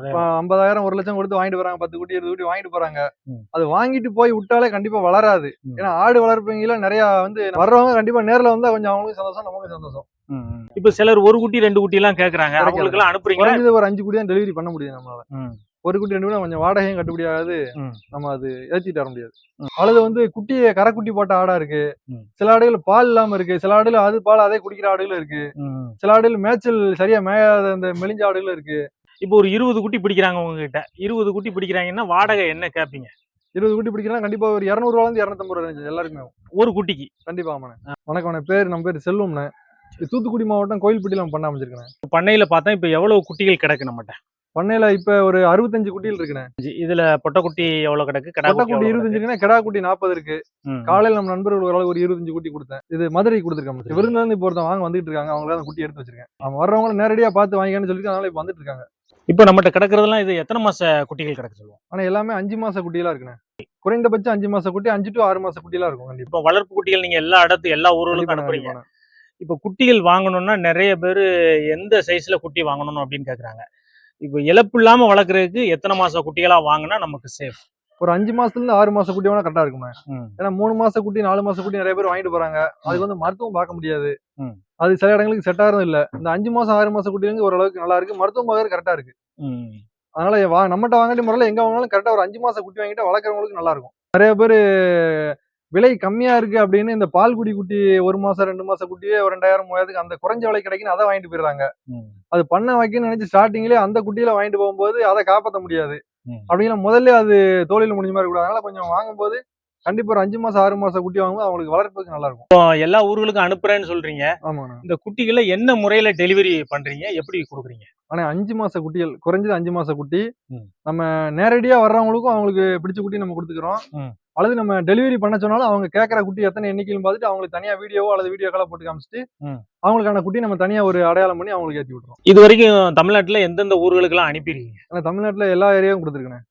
50,000 1,00,000 கொடுத்து வாங்கிட்டு போறாங்க. 10 குட்டி 20 குட்டி வாங்கிட்டு போறாங்க. ம். அது வாங்கிட்டு போய் விட்டாலே கண்டிப்பா வளராது. ம். ஏன்னா ஆடு வளர்ப்பவங்கல நெறைய வர்றவங்க கண்டிப்பா நேர்ல வந்தா கொஞ்சம் அவங்களுக்கும் சந்தோஷம், நமக்கும் சந்தோஷம். இப்ப சிலர் 1 குட்டி 2 குட்டி எல்லாம் கேக்குறாங்க. அவங்களுக்கு எல்லாம் அனுப்புறீங்களா? குறைஞ்சது ஒரு 5 குட்டி தான் டெலிவரி பண்ண முடியும் நம்மளால. 1 குட்டி 2 குட்டி கொஞ்சம் வாடகையும் கட்டுப்படி ஆகாது. நம்ம அது ஏத்திட்டு வர முடியாது. அல்லது குட்டிய கரைக்குட்டி போட்ட ஆடா இருக்கு. சில ஆடுகள் பால் இல்லாம இருக்கு. சில ஆடுகள் அது பால் அதே குடிக்கிற ஆடுகளும் இருக்கு. சில ஆடுகள் மேய்ச்சல் சரியா மேயாத அந்த மெலிஞ்ச ஆடுகளும் இருக்கு. இப்போ ஒரு 20 குட்டி பிடிக்கிறாங்க உங்ககிட்ட. 20 குட்டி பிடிக்கிறாங்கன்னா வாடகை என்ன கேப்பீங்க? 20 குட்டி பிடிக்கிறா கண்டிப்பா ஒரு 200 ரூபாயிலிருந்து 250 ரூபாய் ரேஞ்ச் எல்லாருக்குமே. ஒரு குட்டிக்கு. கண்டிப்பா ஆமாண்ணே. வணக்கம், நம்ம பேர் செல்வம்ண்ணே. தூத்துக்குடி மாவட்டம் கோயில்பட்டியில பண்ண அமைச்சிருக்கேன். பண்ணையில பார்த்தா இப்ப எவ்வளவு குட்டிகள் கிடக்கு நம்மட்ட? பண்ணையில இப்ப ஒரு 65 குட்டிகள் இருக்குண்ணே. இதுல பொட்டக்குட்டி எவ்வளவு கிடக்கு? பொட்டை குட்டி 25 இருக்குன்னா, கிடா குட்டி 40 இருக்கு. காலையில நம்ம நண்பர்கள் ஒரு 25 குட்டி கொடுத்தேன். இது மதுரை கொடுத்துருக்கேன். விருந்துல இருந்து இப்போ ஒருத்தவங்க வாங்க வந்துட்டு இருக்காங்க. அவங்கள அந்த குட்டி எடுத்து வச்சிருக்கேன். அவங்க வர்றவங்க நேரடியா பார்த்து வாங்கிக்கன்னு சொல்லிட்டு அதனால இப்ப வந்துட்டு இருக்காங்க. இப்ப நம்மகிட்ட கிடக்குறதெல்லாம் இது எத்தனை மாச குட்டிகள் கிடக்கு சொல்லுவோம்? ஆனா எல்லாமே 5 மாச குட்டிகளா இருக்குண்ணே. குறைந்தபட்சம் 5 மாச குட்டி, 5 to 6 மாச குட்டிலாம் இருக்கும். கண்டிப்பா. இப்ப வளர்ப்பு குட்டிகள் நீங்க எல்லா ஊர்களுக்கும் அனுப்புறீங்க. இப்ப குட்டிகள் வாங்கணும்னா நிறைய பேரு எந்த சைஸ்ல குட்டி வாங்கணும் அப்படின்னு கேக்குறாங்க. இப்ப இழப்பு இல்லாம வளர்க்கறதுக்கு எத்தனை மாச குட்டிகளா வாங்கினா நமக்கு சேஃப்? ஒரு 5 மாசத்துல இருந்து 6 மாச குட்டி வேணா கரெக்டா இருக்குமே. ஏன்னா 3 மாச குட்டி 4 மாச குட்டி நிறைய பேர் வாங்கிட்டு போறாங்க. அதுக்கு மருத்துவம் பார்க்க முடியாது. அது சில இடங்களுக்கு செட் ஆகிறது இல்ல. இந்த 5 மாசம் 6 மாச குட்டிங்க ஓரளவுக்கு நல்லா இருக்கு. மருத்துவம் பார்க்கறது கரெக்டா இருக்கு. அதனால நம்மகிட்ட வாங்கிட்டு முறையில எங்க வாங்கினாலும் கரெக்டா ஒரு 5 மாச குட்டி வாங்கிட்டு வளர்க்குறவங்களுக்கு நல்லா இருக்கும். நிறைய பேரு விலை கம்மியா இருக்கு அப்படின்னு இந்த பால்குடி குட்டி 1 மாசம் 2 மாச குட்டியே ஒரு 2000 3000 அந்த குறைஞ்ச விலை கிடைக்குன்னு அதை வாங்கிட்டு போயிடுறாங்க. அது பண்ண வைக்கணும்னு நினைச்சு ஸ்டார்டிங்லேயே அந்த குட்டியில வாங்கிட்டு போகும்போது அதை காப்பாற்ற முடியாது. அப்படிங்கிற முதல்ல அது தோழில முடிஞ்ச மாதிரி கூட. அதனால கொஞ்சம் வாங்கும்போது கண்டிப்பா ஒரு 5 மாசம் 6 மாச குட்டி வாங்கும்போது அவங்களுக்கு வளர்ப்புக்கு நல்லா இருக்கும். எல்லா ஊர்களுக்கும் அனுப்புறேன்னு சொல்றீங்க. ஆமாண்ணா. இந்த குட்டிகளை என்ன முறையில டெலிவரி பண்றீங்க? எப்படி கொடுக்குறீங்க? ஆனா 5 மாச குட்டிகள் குறைஞ்சது 5 மாச குட்டி நம்ம நேரடியா வர்றவங்களுக்கும் அவங்களுக்கு பிடிச்ச குட்டி நம்ம கொடுத்துக்கிறோம். அல்லது நம்ம டெலிவரி பண்ண சொன்னாலும் அவங்க கேட்கற குட்டி எத்தனை எண்ணிக்கைன்னு பார்த்துட்டு அவங்களுக்கு தனியா வீடியோவோ அல்லது வீடியோ காலா போட்டு காமிச்சிட்டு அவங்களுக்கான குட்டி நம்ம தனியா ஒரு அடையாளம் பண்ணி அவங்களுக்கு ஏற்றி விட்டுறோம். இது வரைக்கும் தமிழ்நாட்டுல எந்தெந்த ஊர்களுக்கு எல்லாம் அனுப்பிடுறீங்க? ஆனா தமிழ்நாட்டுல எல்லா ஏரியாவும் கொடுத்துருக்கேன்.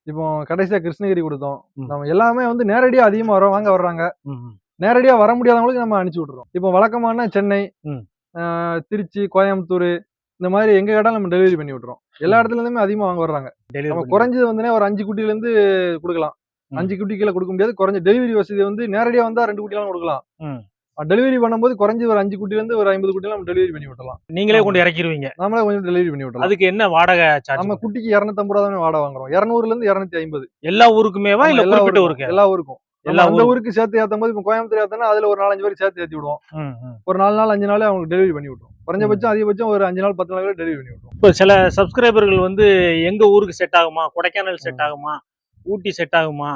இப்போ கடைசியா கிருஷ்ணகிரி கொடுத்தோம். நம்ம எல்லாமே நேரடியா அதிகமா வாங்க வர்றாங்க. நேரடியா வர முடியாதவங்களுக்கு நம்ம அனுப்பிச்சு விட்டுறோம். இப்போ வழக்கமான சென்னை, திருச்சி, கோயம்புத்தூர் இந்த மாதிரி எங்க கேட்டாலும் நம்ம டெலிவரி பண்ணி விட்டுறோம். எல்லா இடத்துல இருந்துமே அதிகமா வாங்க வர்றாங்க. நம்ம குறைஞ்சது ஒரு 5 குட்டில இருந்து கொடுக்கலாம். 5 குட்டி கீழே கொடுக்க முடியாது. குறைஞ்ச டெலிவரி வசதி நேரடியா வந்தா 2 குட்டிலாம் கொடுக்கலாம். டெலிவரி பண்ணும்போது குறைஞ்சது ஒரு 5 குட்டில இருந்து ஒரு 50 குட்டிலாம் நம்ம டெலிவரி பண்ணி விட்டலாம். நீங்களே கொண்டு இறக்கிடுவீங்க? நாமளே கொஞ்சம் டெலிவரி பண்ணி விட்டலாம். அதுக்கு என்ன வாடகை சார்ஜ்? நம்ம குட்டிக்கு 250 ரூபா தான் வாடகை வாங்குறோம். 200ல இருந்து 250. எல்லா ஊருக்குமேவா இல்ல குறிப்பிட்ட ஊருக்கு? எல்லா ஊருக்கும். அந்த ஊருக்கு சேர்த்து ஏத்தும் போது இப்போ கோயம்புத்தூர் ஏத்தனா அதுல ஒரு 4-5 பேருக்கு சேர்த்து ஏத்தி விடுவோம். ஒரு 4 நாள் 5 நாள் அவங்களுக்கு டெலிவரி பண்ணி விட்டுரும். குறைஞ்சபட்சம் அதிகபட்சம் ஒரு 5 நாள் 10 நாள் டெலிவரி பண்ணி விட்டுரும். இப்போ சில சப்ஸ்கிரைபர்கள் எங்க ஊருக்கு செட் ஆகுமா, கொடைக்கானல் செட் ஆகுமா, ஊட்டி செட் ஆகுமா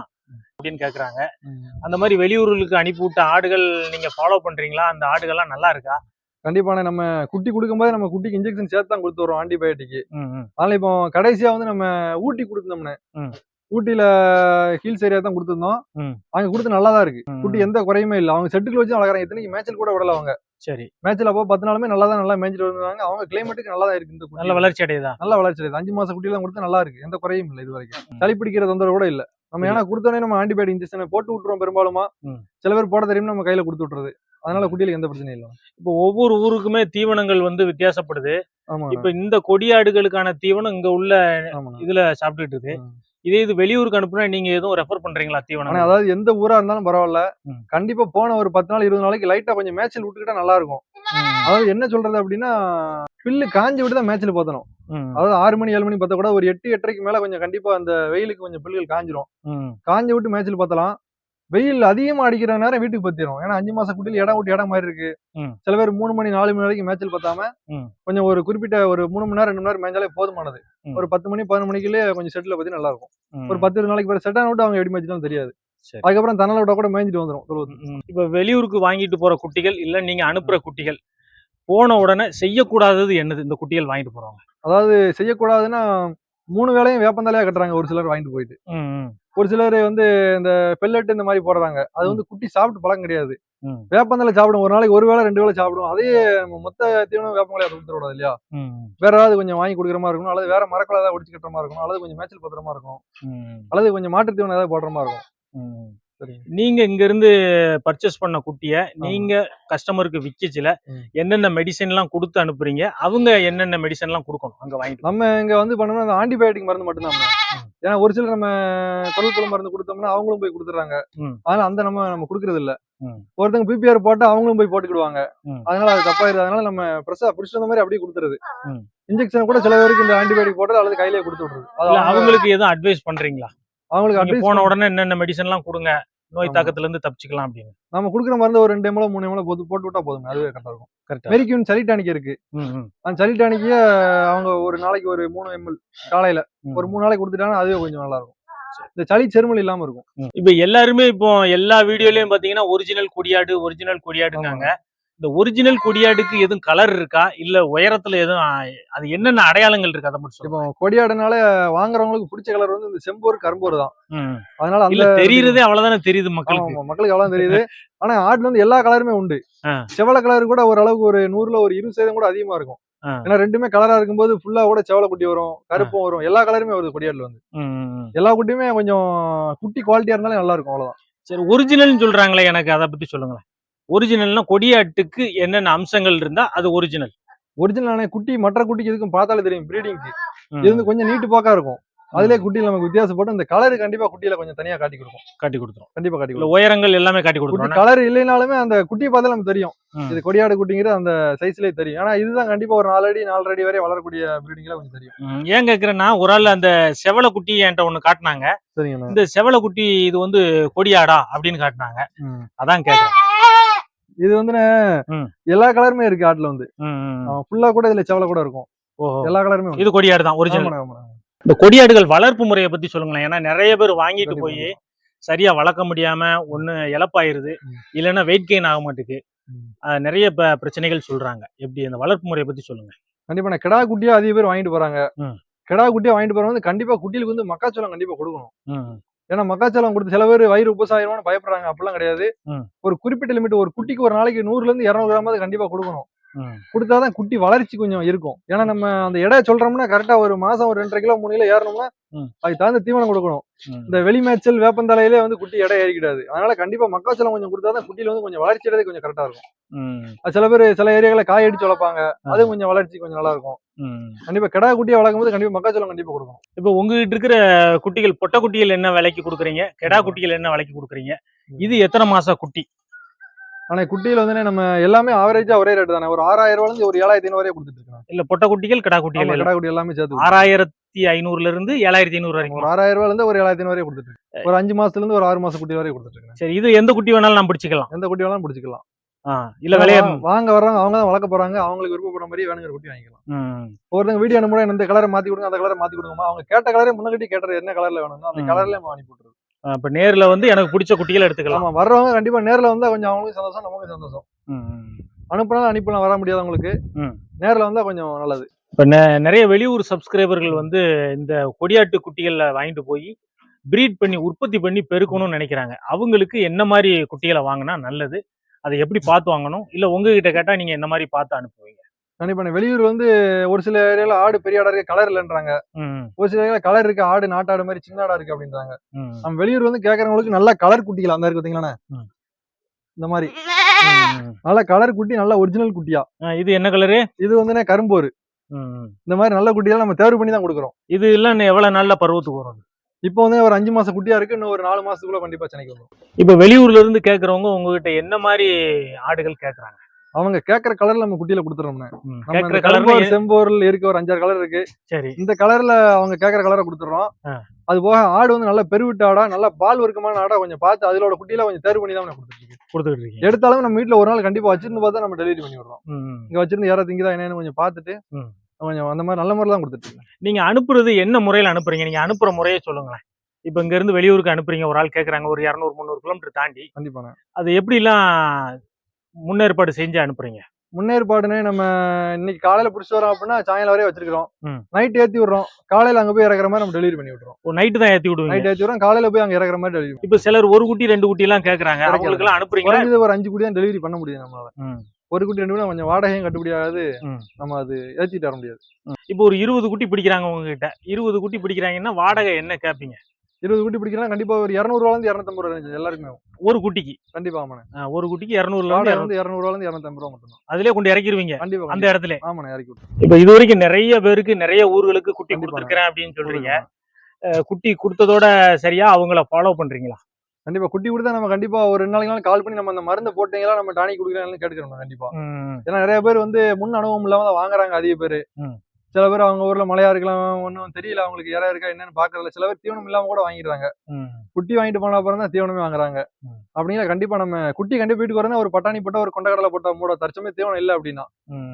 அப்படின்னு கேக்குறாங்க. அந்த மாதிரி வெளியூர்களுக்கு அனுப்பி விட்ட ஆடுகள் நீங்க ஃபாலோ பண்றீங்களா? அந்த ஆடுகள்லாம் நல்லா இருக்கா? கண்டிப்பான நம்ம குட்டி கொடுக்கும்போது நம்ம குட்டிக்கு இன்ஜெக்ஷன் சேர்த்து தான் கொடுத்து வரோம், ஆன்டிபயோட்டிக். அதனால இப்போ கடைசியா நம்ம ஊட்டி கொடுத்தோம்னே, ஊட்டியில ஹில்ஸ் ஏரியா தான் கொடுத்துருந்தோம். அங்க கொடுத்து நல்லா தான் இருக்கு. குட்டி எந்த குறையுமே இல்லை. அவங்க செட்டுக்குள்ள வச்சு வளர்க்குறாங்க. இத்தனைக்கு மேய்ச்சல் கூட விடல அவங்க. சரி. மேய்ச்சல் அப்போ 10 நாளுமே நல்லா மேய்ச்சிட்டு வந்தாங்க. அவங்க கிளைமேட்டுக்கு நல்லா தான் இருக்கு. இந்த நல்ல வளர்ச்சி அடையுதா? நல்ல வளர்ச்சி அடையுது. 5 மாச குட்டிலாம் கொடுத்து நல்லா இருக்கு. எந்த குறையும் இல்லை இது வரைக்கும். சளி பிடிக்கிற தொந்தரவு கூட இல்ல. நம்ம ஏன்னா கொடுத்தோடனே நம்ம ஆன்டிபயோட்டிக் இன்ஜெக்ஷனை போட்டு விட்டுருவோம் பெரும்பாலுமா. சில பேர் போட தெரியும் நம்ம கையில கொடுத்து விட்டுறது. அதனால குட்டிகளுக்கு எந்த பிரச்சனையும் இல்லை. இப்போ ஒவ்வொரு ஊருக்குமே தீவனங்கள் வித்தியாசப்படுது. இப்ப இந்த கொடியாடுகளுக்கான தீவனம் இங்க உள்ள இதுல சாப்பிட்டுட்டு இருக்கு. இது வெளியூருக்கு அனுப்புனா நீங்க எதுவும் ரெஃபர் பண்றீங்களா தீவனம்? அதாவது எந்த ஊரா இருந்தாலும் பரவாயில்ல. கண்டிப்பா போன ஒரு 10 நாள் 20 நாளைக்கு லைட்டா கொஞ்சம் மேய்ச்சல் விட்டுக்கிட்டா நல்லா இருக்கும். அதாவது என்ன சொல்றது அப்படின்னா பில்லு காஞ்சி விட்டு தான் மேய்ச்சல் பார்த்தணும். அதாவது 6 மணி 7 மணி பார்த்தா கூட ஒரு 8 8:30 மேல கொஞ்சம் கண்டிப்பா அந்த வெயிலுக்கு கொஞ்சம் பில்லுகள் காஞ்சிரும். காஞ்சி விட்டு மேய்ச்சல் பார்த்தலாம். வெயில் அதிகமா அடிக்கிற நேரம் வீட்டுக்கு பத்திரும். ஏன்னா 5 மாச குட்டியில இடம் விட்டு இடம் மாதிரி இருக்கு. சில பேர் 3 மணி 4 மணி வரைக்கும் மேய்ச்சல் பார்த்தாம கொஞ்சம் ஒரு குறிப்பிட்ட ஒரு 3 மணி நேரம் 2 மணி நேரம் மேய்ச்சாலே போதுமானது. ஒரு 10 மணி 11 மணிக்குள்ளே கொஞ்சம் செட்டில் பத்தி நல்லா இருக்கும். ஒரு 10 நாளைக்கு பிறகு செட்டான விட்டு அவங்க எப்படி மேய்ச்சாலும் தெரியாது. அதுக்கப்புறம் தன்னல விட்டா கூட மேய்ஞ்சிட்டு வந்துடும். இப்ப வெளியூருக்கு வாங்கிட்டு போற குட்டிகள் இல்ல நீங்க அனுப்புற குட்டிகள் போன உடனே செய்யக்கூடாதது என்னது? இந்த குட்டிகள் வாங்கிட்டு போறவங்க அதாவது செய்யக்கூடாதுன்னா 3 வேளையும் வேப்பந்தலையா கட்டுறாங்க. ஒரு சிலர் வாங்கிட்டு போயிட்டு ஒரு சிலர் இந்த பெல்லட் இந்த மாதிரி போடுறாங்க. அது குட்டி சாப்பிட்டு பழக்கம் கிடையாது. வேப்பந்தலை சாப்பிடும். ஒரு நாளைக்கு ஒரு வேளை 2 வேளை சாப்பிடும். அதையே மொத்த தீவனம் வேப்பந்தலையா கொடுத்துடக்கூடாது இல்லையா? வேற ஏதாவது கொஞ்சம் வாங்கி கொடுக்குற மாதிரி இருக்கணும். அல்லது வேற மரக்குள்ள ஏதாவது ஒடிச்சு கட்டுற மாதிரி இருக்கணும். அல்லது கொஞ்சம் மேய்ச்சல் பத்திரமா இருக்கும். அல்லது கொஞ்சம் மாற்று தீவனம் ஏதாவது போடுற மாதிரி இருக்கும். சரிங்க. நீங்க இங்க இருந்து பர்ச்சேஸ் பண்ண குட்டிய நீங்க கஸ்டமருக்கு விக்கச்சுல என்னென்ன மெடிசன் எல்லாம் கொடுத்து அனுப்புறீங்க, அவங்க என்னென்ன மெடிசன் எல்லாம் கொடுக்கணும் அங்க வாங்கிட்டு? நம்ம இங்க வந்து பண்ணோம்னா அந்த ஆன்டிபயோட்டிக் மருந்து மட்டும் தான். ஏன்னா ஒரு சிலர் நம்ம குடல் புழு மருந்து கொடுத்தோம்னா அவங்களும் போய் கொடுத்துறாங்க. அதனால அந்த நம்ம கொடுக்கறது இல்ல. ஒருத்தங்க பிபிஆர் போட்டா அவங்களும் போய் போட்டுக்கிடுவாங்க. அதனால அது தப்பாயிருது. அதனால நம்ம பிரஷா பிடிச்ச மாதிரி அப்படியே கொடுத்துறது. இன்ஜெக்ஷன் கூட சில பேருக்கு இந்த ஆன்டிபயோட்டிக் போடுறது அல்லது கையிலேயே கொடுத்து விடுறது. அவங்களுக்கு எதுவும் அட்வைஸ் பண்றீங்களா? அவங்களுக்கு அட்வைஸ் போன உடனே என்னென்ன மெடிசன் எல்லாம் கொடுங்க, நோய் தாக்கத்துல இருந்து தப்பிச்சுக்கலாம் அப்படின்னு. நம்ம குடுக்குற மருந்து ஒரு 2 ml 3 ml போட்டு விட்டா போதும். அதுவே கரெக்டா இருக்கும். கரெக்டா. மெரிக்யூன் சளி டானிக் இருக்கு. அந்த சளி டானிக்க அவங்க ஒரு நாளைக்கு ஒரு 3 ml காலையில ஒரு 3 நாளைக்கு கொடுத்துட்டாங்கன்னா அதுவே கொஞ்சம் நல்லா இருக்கும். இந்த சளி செருமல் இல்லாம இருக்கும். இப்ப எல்லாருமே இப்போ எல்லா வீடியோலயும் பாத்தீங்கன்னா ஒரிஜினல் கொடியாடுங்காங்க. இந்த ஒரிஜினல் கொடியாடுக்கு எதுவும் கலர் இருக்கா, இல்ல உயரத்துல எதுவும் அது என்னென்ன அடையாளங்கள் இருக்கு அதை மட்டும் இப்போ கொடியாடுனால வாங்குறவங்களுக்கு பிடிச்ச கலர் வந்து இந்த செம்போர் கரும்போர் தான். அதனால அந்த தெரியுறதே அவ்வளவுதானே தெரியுது மக்களுக்கு. மக்களுக்கு அவ்வளவு தெரியுது. ஆனா ஆடுல வந்து எல்லா கலருமே உண்டு. செவல கலர் கூட ஓரளவுக்கு ஒரு 100ல ஒரு 20% கூட அதிகமா இருக்கும். ஏன்னா ரெண்டுமே கலரா இருக்கும்போது ஃபுல்லா கூட செவல குட்டி வரும், கருப்பும் வரும், எல்லா கலருமே வருது கொடியாடுல வந்து. எல்லா குட்டியுமே கொஞ்சம் குட்டி குவாலிட்டியா இருந்தாலும் நல்லா இருக்கும், அவ்வளவுதான். சரி, ஒரிஜினல் சொல்றாங்களே, எனக்கு அதை பத்தி சொல்லுங்களேன். ஒரிஜினல்னா கொடியாட்டுக்கு என்னென்ன அம்சங்கள் இருந்தா அது ஒரிஜினல்? ஒரிஜினல் குட்டி மற்ற குட்டிக்கு இதுக்கும் பார்த்தாலே தெரியும். பிரீடிங்க்கு இது வந்து கொஞ்சம் நீட்டு பாக்கா இருக்கும். அதுலயே குட்டியில நமக்கு வித்தியாசப்பட்டு இந்த கலர் கண்டிப்பா குட்டியில கொஞ்சம் தனியா காட்டி கொடுக்கும். கண்டிப்பா காட்டி கொடுக்கும். உயரங்கள் எல்லாமே காட்டி கொடுக்கும். கலர் இல்லைனாலுமே அந்த குட்டியை பார்த்தாலும் நமக்கு தெரியும் இது கொடியாடு குட்டிங்கிறது அந்த சைஸ்லயே தெரியும். ஆனா இதுதான் கண்டிப்பா ஒரு 4 அடி 4.5 அடி வரை வளரக்கூடிய பிரீடிங்ல கொஞ்சம் தெரியும். ஏன் கேக்குறேன்னா, ஒரு ஆள் அந்த செவல குட்டி என்கிட்ட ஒண்ணு காட்டினாங்க. சரிங்க. இந்த செவல குட்டி இது வந்து கொடியாடா அப்படின்னு காட்டினாங்க. அதான் கேக்குறேன். இது வந்து எல்லா கலருமே இருக்கு ஆட்டுல வந்து. ஃபுல்லா கூட இதுல செவல கூட இருக்கும். எல்லா கலருமே. இது கொடியாடு தான் ஒரிஜினல். இந்த கொடியாடுகள் வளர்ப்பு முறையை பத்தி சொல்லுங்களேன். ஏன்னா நிறைய பேர் வாங்கிட்டு போய் சரியா வளர்க்க முடியாம ஒண்ணு இழப்பாயிருது, இல்லைன்னா வெயிட் கெயின் ஆக மாட்டேங்குது. நிறைய பிரச்சனைகள் சொல்றாங்க. எப்படி அந்த வளர்ப்பு முறையை பத்தி சொல்லுங்க. கண்டிப்பா நான் கிடா குட்டியா அதிக பேர் வாங்கிட்டு போறாங்க. கிடா குட்டியா வாங்கிட்டு போறவங்க வந்து கண்டிப்பா குட்டிகளுக்கு வந்து மக்காச்சோளம் கண்டிப்பா கொடுக்கணும். ஏன்னா மக்காச்சோளம் கொடுத்து சில பேர் வயிறு உபசாயிரம்னு பயப்படுறாங்க. அப்படிலாம் கிடையாது. ஒரு குறிப்பிட்ட லிமிட், ஒரு குட்டிக்கு ஒரு நாளைக்கு 100ல இருந்து 200 கிராம் கண்டிப்பா கொடுக்கணும். கொடுத்தாதான் குட்டி வளர்ச்சி கொஞ்சம் இருக்கும். ஏன்னா நம்ம அந்த எடை சொல்றோம்னா கரெக்டா ஒரு மாசம் ஒரு 2.5 கிலோ 3 கிலோ ஏறணும்னா அதுக்கு தகுந்த தீவனம் கொடுக்கணும். இந்த வெளிமேச்சல் வேப்பந்தலையிலே வந்து குட்டி எடை ஏறிக்கிடாது. அதனால கண்டிப்பா மக்காச்சோளம் கொஞ்சம் கொடுத்தாதான் குட்டியில வந்து கொஞ்சம் வளர்ச்சி அடையது கொஞ்சம் கரெக்டா இருக்கும். சில பேர் சில ஏரியால காய் அடிச்சு வளர்ப்பாங்க. அது கொஞ்சம் வளர்ச்சி கொஞ்சம் நல்லா இருக்கும். கண்டிப்பா கிடா குட்டியா வளர்க்கும் போது கண்டிப்பா மக்காச்சோளம் கண்டிப்பா கொடுக்கணும். இப்ப உங்ககிட்ட இருக்கிற குட்டிகள், பொட்டை குட்டிகள் என்ன விலைக்கு கொடுக்குறீங்க, கிடா குட்டிகள் என்ன விலைக்கு கொடுக்குறீங்க? இது எத்தனை மாச குட்டி? ஆனா குட்டியில வந்து நம்ம எல்லாமே ஆவரேஜா ஒரே ரேட் தானே. ஒரு 6000 ரூபாயில இருந்து ஒரு 7500 வரை கொடுத்துட்டு இருக்கோம். இல்ல பொட்டை குட்டிகள் கிடா குட்டிகள் கிடா குட்டி எல்லாமே சேர்த்து 6500ல இருந்து 7500 வரைக்கும். ஒரு 6000 ரூபாயில இருந்து ஒரு 7500 வரை கொடுத்துட்டு இருக்கோம். ஒரு 5 மாசத்துல இருந்து ஒரு 6 மாச குட்டி வரை கொடுத்துட்டு இருக்கேன். சரி, இது எந்த குட்டி வேணாலும் நான் பிடிச்சிக்கலாம்? எந்த குட்டி வேணாலும் பிடிச்சிக்கலாம். இல்ல விலைய வாங்க வர்றவங்க அவங்க தான் வளர்க்க போறாங்க. அவங்களுக்கு விருப்பப்பட்ட மாதிரி வேணுங்கிற குட்டி வாங்கிக்கலாம். ஒருத்தங்க வீடியோ அனுப்புனா இந்த கலரை மாத்தி கொடுங்க, அந்த கலரை மாத்தி கொடுங்கம்மா. அவங்க கேட்ட கலரே முன்னாடி கேட்டது என்ன கலர்ல வேணும்னா அந்த கலர்ல நம்ம அனுப்பி விட்டுருது. இப்ப நேர்ல வந்து எனக்கு பிடிச்ச குட்டிகளை எடுத்துக்கலாம். ஆமா, வர்றவங்க கண்டிப்பா நேர்ல வந்தா கொஞ்சம் அவங்களுக்கும் சந்தோஷம், நமக்கும் சந்தோஷம். அனுப்புனாலும் அனுப்பலாம், வர முடியாதவங்களுக்கு நேர்ல வந்தா கொஞ்சம் நல்லது. இப்ப நிறைய வெளியூர் சப்ஸ்கிரைபர்கள் வந்து இந்த கொடியாட்டு குட்டிகளை வாங்கிட்டு போய் பிரீட் பண்ணி உற்பத்தி பண்ணி பெருக்கணும்னு நினைக்கிறாங்க. அவங்களுக்கு என்ன மாதிரி குட்டிகளை வாங்கினா நல்லது, அதை எப்படி பார்த்து வாங்கணும், இல்ல உங்ககிட்ட கேட்டா நீங்க என்ன மாதிரி பார்த்து அனுப்புவீங்க? கண்டிப்பா வெளியூர் வந்து ஒரு சில ஏரியால ஆடு பெரிய ஆடா இருக்கு, கலர் இல்லைன்றாங்க. ஒரு சில ஏரியால கலர் இருக்கு, ஆடு நாட்டாடு மாதிரி சின்ன ஆடா இருக்கு அப்படின்றாங்க. நம்ம வெளியூர் வந்து கேட்கறவங்களுக்கு நல்ல கலர் குட்டிகள் அந்த இருக்கு பாத்தீங்களா, இந்த மாதிரி நல்ல கலர் குட்டி, நல்ல ஒரிஜினல் குட்டியா. இது என்ன கலரு? இது வந்து கரும்போரு. இந்த மாதிரி நல்ல குட்டியெல்லாம் நம்ம தேர்வு பண்ணி தான் கொடுக்குறோம். இது எல்லாம் எவ்வளவு நல்ல பருவத்துக்கு வரும்? இப்போ வந்து ஒரு 5 மாச குட்டியா இருக்கு, இன்னும் ஒரு 4 மாசத்துக்குள்ள கண்டிப்பா சென்னைக்கு வரும். இப்ப வெளியூர்ல இருந்து கேக்குறவங்க உங்ககிட்ட என்ன மாதிரி ஆடுகள் கேக்குறாங்க? அவங்க கேக்குற கலர்ல நம்ம குட்டியில கொடுத்துறோம். செம்போர்ல இருக்கு ஒரு 5-6 கலர் இருக்கு. சரி, இந்த கலர்ல அவங்க கேக்குற கலரை கொடுத்துறோம். அது போக ஆடு வந்து நல்ல பெருவிட்ட ஆடா, நல்ல பால் வர்க்கமான ஆடா கொஞ்சம் பார்த்து அதோட குட்டியில கொஞ்சம் தேர்வு பண்ணி தான் கொடுத்துட்டு இருக்கேன். எடுத்தாலும் நம்ம வீட்டுல ஒரு நாள் கண்டிப்பா வச்சிருந்து பார்த்தா நம்ம டெலிவரி பண்ணி விடுறோம். இங்க வச்சிருந்து யாரா திங்கதா என்னன்னு கொஞ்சம் பார்த்துட்டு கொஞ்சம் அந்த மாதிரி நல்ல முறையில தான் கொடுத்துட்டு இருக்கேன். நீங்க அனுப்புறது என்ன முறையில அனுப்புறீங்க? நீங்க அனுப்புற முறையை சொல்லுங்களேன். இப்ப இங்க இருந்து வெளியூருக்கு அனுப்புறீங்க, ஒரு ஆள் கேக்குறாங்க, ஒரு 200-300 கிலோமீட்டர் தாண்டி. கண்டிப்பா அது எப்படி எல்லாம் முன்னேற்பாடு செஞ்சு அனுப்புறீங்க? முன்னேற்பாடுன்னு நம்ம இன்னைக்கு காலையில புடிச்சு வரோம் அப்படின்னா சாயங்காலம் வரையும் வச்சிருக்கோம். நைட் ஏத்தி விடுறோம், காலையில அங்க போய் இறக்குற மாதிரி நம்ம டெலிவரி பண்ணி விட்டுறோம். நைட்டு தான் ஏத்தி விடுவோம். நைட் ஏத்தி விடுறோம், காலையில போய் அங்க இறக்குற மாதிரி டெலிவரி. இப்ப சிலர் ஒரு குட்டி 2 குட்டி எல்லாம் கேக்குறாங்க, அவங்களுக்கு எல்லாம் அனுப்புறீங்க? ஒரு 5 குட்டி தான் டெலிவரி பண்ண முடியும் நம்மளால. ஒரு குட்டி 2 குட்டி கொஞ்சம் வாடகையும் கட்டுப்படி ஆகாது, நம்ம அது ஏத்திட்டு வர முடியாது. இப்போ ஒரு 20 குட்டி பிடிக்கிறாங்க உங்ககிட்ட, 20 குட்டி பிடிக்கிறாங்கன்னா வாடகை என்ன கேட்பீங்க? 20 குட்டி பிடிக்கிறா கண்டிப்பா ஒரு 200 ரூபாயில இருந்து 250 ரூபாய் எல்லாருக்குமே ஆகும். ஒரு குட்டிக்கு கண்டிப்பா ஆமாண்ணே. ஒரு குட்டிக்கு 200ல வாடகை இருந்து வந்து 200 ரூபாயில இருந்து 250 ரூபாய் மட்டும் தான். அதுலயே கொண்டு இறக்கிடுவீங்க கண்டிப்பா அந்த கண்டிப்பா. இடத்துல. ஆமாண்ணே இறக்கி விட்டு. இப்ப இது வரைக்கும் நிறைய பேருக்கு நிறைய ஊர்களுக்கு குட்டி கண்டிப்பாண்ணே. கொடுத்துருக்கிறேன் அப்படின்னு சொல்றீங்க. கொடுக்குறேன். குட்டி கொடுத்ததோட சரியா அவங்கள ஃபாலோ பண்றீங்களா? கண்டிப்பா குட்டி கொடுத்தா நம்ம கண்டிப்பா ஒரு 2 நாளைக்கு கால் பண்ணி நம்ம அந்த மருந்து போட்டீங்களா நம்ம டானிக் குடுக்குறீங்களான்னு கேட்டுக்கிறோம் கண்டிப்பா. ஏன்னா நிறைய பேர் வந்து முன் அனுபவம் இல்லாம தான் வாங்குறாங்க அதிக பேரு. சில பேர் அவங்க ஊர்ல மழையா இருக்கலாம், ஒன்றும் தெரியல அவங்களுக்கு இறை இருக்கா என்னன்னு பாக்குறதுல சில பேர் தீவனம் இல்லாம கூட வாங்கிடுறாங்க. குட்டி வாங்கிட்டு போன அப்புறம் தான் தீவனமே வாங்குறாங்க. அப்படிங்கிற கண்டிப்பா நம்ம குட்டி கண்டிப்பா வீட்டுக்கு வரணும் ஒரு பட்டாணி போட்ட ஒரு கொண்டக்கடலை போட்ட மூட தற்சமயம் தீவனம் இல்லை அப்படின்னா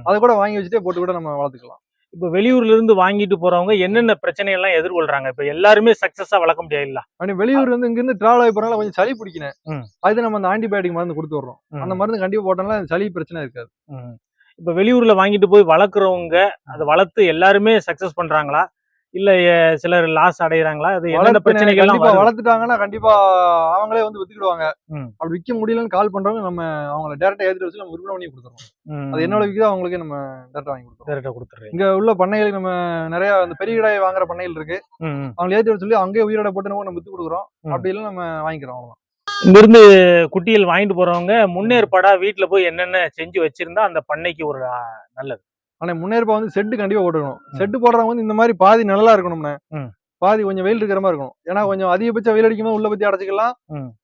அதை கூட வாங்கி வச்சுட்டே போட்டு கூட நம்ம வளர்த்துக்கலாம். இப்ப வெளியூர்ல இருந்து வாங்கிட்டு போறவங்க என்னென்ன பிரச்சனை எல்லாம் எதிர்கொள்றாங்க? இப்ப எல்லாருமே சக்சஸா வளர்க்க முடியாது. அப்படி வெளியூர் வந்து இங்க இருந்து டிராவல் ஆகி போறனால கொஞ்சம் சளி பிடிக்கணும். அது நம்ம அந்த ஆன்டிபயோட்டிக் மருந்து கொடுத்து வர்றோம். அந்த மருந்து கண்டிப்பா போட்டோம்னா சளி பிரச்சனை இருக்காது. இப்ப வெளியூர்ல வாங்கிட்டு போய் வளர்க்குறவங்க அதை வளர்த்து எல்லாருமே சக்சஸ் பண்றாங்களா இல்ல சிலர் லாஸ் அடையறாங்களா? அது என்னென்ன பிரச்சனைகள் வளர்த்துட்டாங்கன்னா கண்டிப்பா அவங்களே வந்து வித்துக்கிடுவாங்க. அப்படி விற்க முடியலன்னு கால் பண்றவங்க நம்ம அவங்களை டைரக்டா ஏத்திட்டு வச்சு நம்ம விற்பனை பண்ணி கொடுத்துறோம். அது என்னோட விற்கிதோ அவங்களுக்கே நம்ம டைரக்டா வாங்கி கொடுத்துறோம். இங்க உள்ள பண்ணைகளுக்கு நம்ம நிறைய அந்த பெரிய கடாய் வாங்குற பண்ணைகள் இருக்கு. அவங்க ஏத்தி வச்சு சொல்லி அங்கேயே உயிரோட போட்டு நம்ம வித்து கொடுக்குறோம். அப்படி எல்லாம் நம்ம வாங்கிக்கிறோம். அவ்வளவுதான். இங்க இருந்து குட்டிகள் வாங்கிட்டு போறவங்க முன்னேற்பாடா வீட்டுல போய் என்னென்ன செஞ்சு வச்சிருந்தா அந்த பண்ணைக்கு ஒரு நல்லது. ஆனா முன்னேற்பா வந்து செட்டு கண்டிப்பா போட்டுக்கணும். செட்டு போடுறவங்க வந்து இந்த மாதிரி பாதி நிழலா இருக்கணும்னே. பாதி கொஞ்சம் வெயில் இருக்கிற மாதிரி இருக்கணும். ஏன்னா கொஞ்சம் அதிகபட்ச வெயில் அடிக்கும்போது உள்ள பத்தி அடைச்சிக்கலாம்.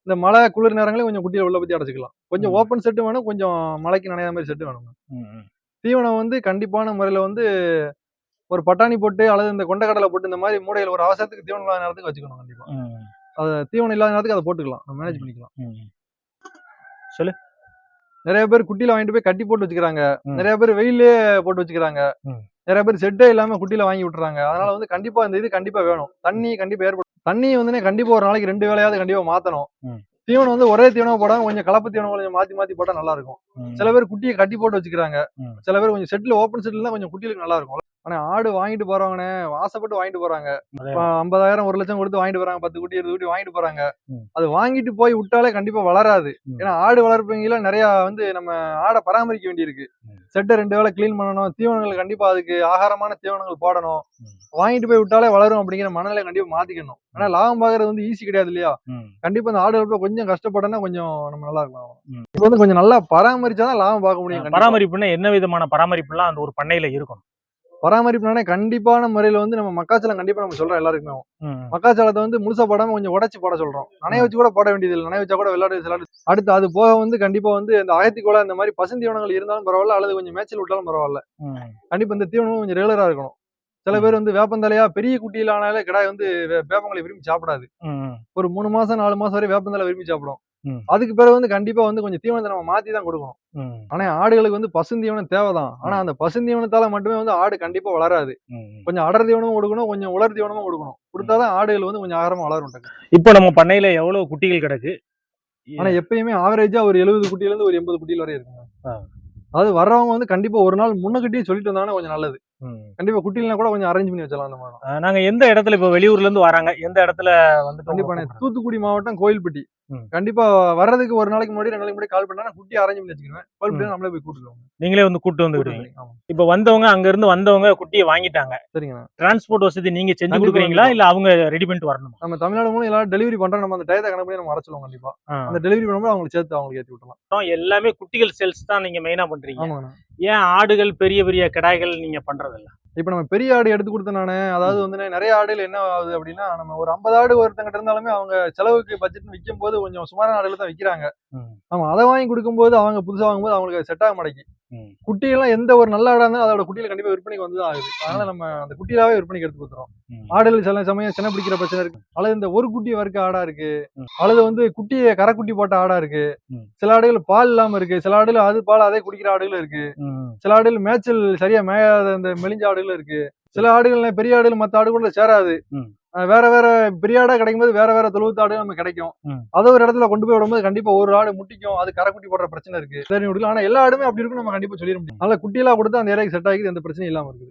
இந்த மழை குளிர் நேரங்களே கொஞ்சம் குட்டியில உள்ள பத்தி அடைச்சிக்கலாம். கொஞ்சம் ஓப்பன் செட்டு வேணும், கொஞ்சம் மழைக்கு நனையாத மாதிரி செட்டு வேணும். தீவனம் வந்து கண்டிப்பான முறையில வந்து ஒரு பட்டாணி போட்டு அல்லது இந்த கொண்டக்கடலை போட்டு இந்த மாதிரி மூடைகள் ஒரு அவசரத்துக்கு தீவனம் இல்லாத நேரத்துக்கு வச்சுக்கணும். கண்டிப்பா அது தீவனம் இல்லாத நேரத்துக்கு அதை போட்டுக்கலாம், மேனேஜ் பண்ணிக்கலாம். சொல்லு. நிறைய பேர் குட்டியில வாங்கிட்டு போய் கட்டி போட்டு வச்சுக்கிறாங்க. நிறைய பேர் வெயிலே போட்டு வச்சுக்கிறாங்க. நிறைய பேர் செட்டே இல்லாம குட்டியில வாங்கி விட்டுறாங்க. அதனால வந்து கண்டிப்பா இந்த இது கண்டிப்பா வேணும். தண்ணி கண்டிப்பா ஏற்படும். தண்ணி வந்து கண்டிப்பா ஒரு நாளைக்கு 2 வேளையாவது கண்டிப்பா மாத்தணும். தீவனம் வந்து ஒரே தீவனம் போடாம கொஞ்சம் கலப்பு தீவனம் கொஞ்சம் மாத்தி மாத்தி போட்டா நல்லா இருக்கும். சில பேர் குட்டியை கட்டி போட்டு வச்சுக்கிறாங்க. சில பேர் கொஞ்சம் செட்ல ஓப்பன் செட்ல தான் கொஞ்சம் குட்டிகளுக்கு நல்லா இருக்கும். ஆனா ஆடு வாங்கிட்டு போறவங்க ஆசைப்பட்டு வாங்கிட்டு போறாங்க. 50,000 1 லட்சம் கொடுத்து வாங்கிட்டு போறாங்க. 10 குட்டி 20 குட்டி வாங்கிட்டு போறாங்க. அது வாங்கிட்டு போய் விட்டாலே கண்டிப்பா வளராது. ஏன்னா ஆடு வளர்ப்பவங்கள நிறைய வந்து நம்ம ஆடை பராமரிக்க வேண்டியிருக்கு. செட்டை 2 வேளை கிளீன் பண்ணணும். தீவனங்கள் கண்டிப்பா அதுக்கு ஆகாரமான தீவனங்கள் போடணும். வாங்கிட்டு போய் விட்டாலே வளரும் அப்படிங்கிற மனநிலை கண்டிப்பா மாத்திக்கணும். ஆனா லாபம் பாக்குறது வந்து ஈஸி கிடையாது இல்லையா? கண்டிப்பா இந்த ஆடு வளர்ப்புல கொஞ்சம் கஷ்டப்படனா கொஞ்சம் நம்ம நல்லா இருக்கலாம். இப்ப வந்து கொஞ்சம் நல்லா பராமரிச்சாதான் லாபம் பார்க்க முடியும். பராமரிப்புன்னா என்ன விதமான பராமரிப்பு எல்லாம் அந்த ஒரு பண்ணையில இருக்கும்? பராமரிப்புனாலே கண்டிப்பான முறையில வந்து நம்ம மக்காச்சோளம் கண்டிப்பா நம்ம சொல்றோம் எல்லாருக்குமே. மக்காச்சோளத்தை வந்து முழுசா போடாம கொஞ்சம் உடைச்சு போட சொல்றோம். நனைய வச்சு கூட போட வேண்டியது இல்லை. நனைய வச்சா கூட விளையாடு. அடுத்து அது போக வந்து கண்டிப்பா வந்து இந்த அகத்திக்கோளை இந்த மாதிரி பசுந்தீவனங்கள் இருந்தாலும் பரவாயில்ல, அல்லது கொஞ்சம் மேய்ச்சல் விட்டாலும் பரவாயில்ல. கண்டிப்பா இந்த தீவனமும் கொஞ்சம் ரெகுலரா இருக்கணும். சில பேர் வந்து வேப்பந்தலையா பெரிய குட்டியில ஆனாலே கிடாய் வந்து வேப்பங்களை விரும்பி சாப்பிடாது. ஒரு 3 மாசம் 4 மாசம் வரை வேப்பந்தலை விரும்பி சாப்பிடும். அதுக்கு பிறகு வந்து கண்டிப்பா வந்து கொஞ்சம் தீவனத்தை நம்ம மாத்தி தான் கொடுக்கணும். ஆனா ஆடுகளுக்கு வந்து பசுந்தீவனம் தேவைதான். ஆனா அந்த பசுந்தீவனத்தால மட்டுமே வந்து ஆடு கண்டிப்பா வளராது. கொஞ்சம் அடர் தீவனமும் கொடுக்கணும், கொஞ்சம் உலர் தீவனமும் கொடுக்கணும். கொடுத்தாதான் ஆடுகள் வந்து கொஞ்சம் ஆகாரமா வளரும். இப்ப நம்ம பண்ணையில எவ்வளவு குட்டிகள் கிடக்கு? ஆனா எப்பயுமே ஆவரேஜா ஒரு 70 குட்டியில இருந்து ஒரு 80 குட்டியில் வரை இருக்குங்க. அதாவது வர்றவங்க வந்து கண்டிப்பா ஒரு நாள் முன்னகிட்டே சொல்லிட்டு வந்தாங்கன்னா கொஞ்சம் நல்லது. கண்டிப்பா குட்டியில கூட கொஞ்சம் அரேஞ்ச் பண்ணி வச்சலாம். அந்த மாதிரி நாங்க எந்த இடத்துல இப்ப வெளியூர்ல இருந்து வராங்க, எந்த இடத்துல வந்து கண்டிப்பா தூத்துக்குடி மாவட்டம் கோயில்பட்டி. கண்டிப்பா வர்றதுக்கு ஒரு நாளைக்கு முன்னாடி 2 நாளைக்கு முன்னாடி கால் பண்ணா குட்டி அரேஞ்ச் பண்ணி வச்சுக்குவேன். கோயில்பட்டி நம்மளே போய் கூட்டிடுவோம். நீங்களே வந்து கூட்டு வந்து விடுவீங்க. இப்ப வந்தவங்க அங்க இருந்து வந்தவங்க குட்டியை வாங்கிட்டாங்க. சரிங்க. டிரான்ஸ்போர்ட் வசதி நீங்க செஞ்சு கொடுக்குறீங்களா இல்ல அவங்க ரெடி பண்ணிட்டு வரணும்? நம்ம தமிழ்நாடு மூலம் எல்லாரும் டெலிவரி பண்றோம். நம்ம அந்த டயத்தை கணக்கு பண்ணி நம்ம வர சொல்லுவோம். கண்டிப்பா அந்த டெலிவரி பண்ணும்போது அவங்களுக்கு சேர்த்து அவங்களுக்கு ஏத்தி விட்டலாம். எல்லாமே குட்டிகள் சேல்ஸ் தான் நீங்க மெயினா பண்றீங்க. ஏன் ஆடுகள் பெரிய பெரிய கிடாய்கள் நீங்க பண்றதில்ல? இப்ப நம்ம பெரிய ஆடு எடுத்து கொடுத்த நானு, அதாவது வந்து நிறைய ஆடுகள் என்ன ஆகுது அப்படின்னா, நம்ம ஒரு 50 ஆடு ஒருத்தங்கிட்ட இருந்தாலுமே அவங்க செலவுக்கு பட்ஜெட் விற்கும் போது கொஞ்சம் சுமாரான ஆடுகள் தான் விற்கிறாங்க. நம்ம அதை வாங்கி கொடுக்கும்போது அவங்க புதுசா வாங்கும்போது அவங்களுக்கு செட் ஆக மாட்டேங்குது. குட்டியெல்லாம் எந்த ஒரு நல்ல ஆடா இருந்தாலும் அதோட குட்டியில கண்டிப்பா விற்பனைக்கு வந்துதான் ஆகுது. அதனால நம்ம அந்த குட்டியாவே விற்பனைக்கு எடுத்து கொடுத்துறோம். ஆடுகள் சில சமயம் சின்ன பிடிக்கிற பிரச்சனை இருக்கு, அல்லது இந்த ஒரு குட்டி வர்க்க ஆடா இருக்கு, அல்லது வந்து குட்டியை கரைக்குட்டி போட்ட ஆடா இருக்கு. சில ஆடுகள் பால் இல்லாம இருக்கு, சில ஆடுகள் அது பால் அதே குடிக்கிற ஆடுகள் இருக்கு, சில ஆடுகள் மேய்ச்சல் சரியா மேயாத இந்த மெலிஞ்ச ஆடுகள் இருக்கு. சில ஆடுகள் பெரிய ஆடுகள் மத்த ஆடுகளோட சேராது. வேற வேற பெரிய ஆடா கிடைக்கும் போது வேற வேற தொழுவத்து ஆடு நமக்கு கிடைக்கும். அதை ஒரு இடத்துல கொண்டு போய் விடும்போது கண்டிப்பா ஒரு ஆடு முட்டிக்கும், அது கரைக்குட்டி போடுற பிரச்சனை இருக்கு. ஆனா எல்லா ஆடுமே அப்படி இருக்கும் நம்ம கண்டிப்பா சொல்லிட முடியும். அதனால குட்டியெல்லாம் கொடுத்து அந்த ஏரியாக்கு செட் ஆகிது, எந்த பிரச்சனையும் இல்லாம இருக்குது.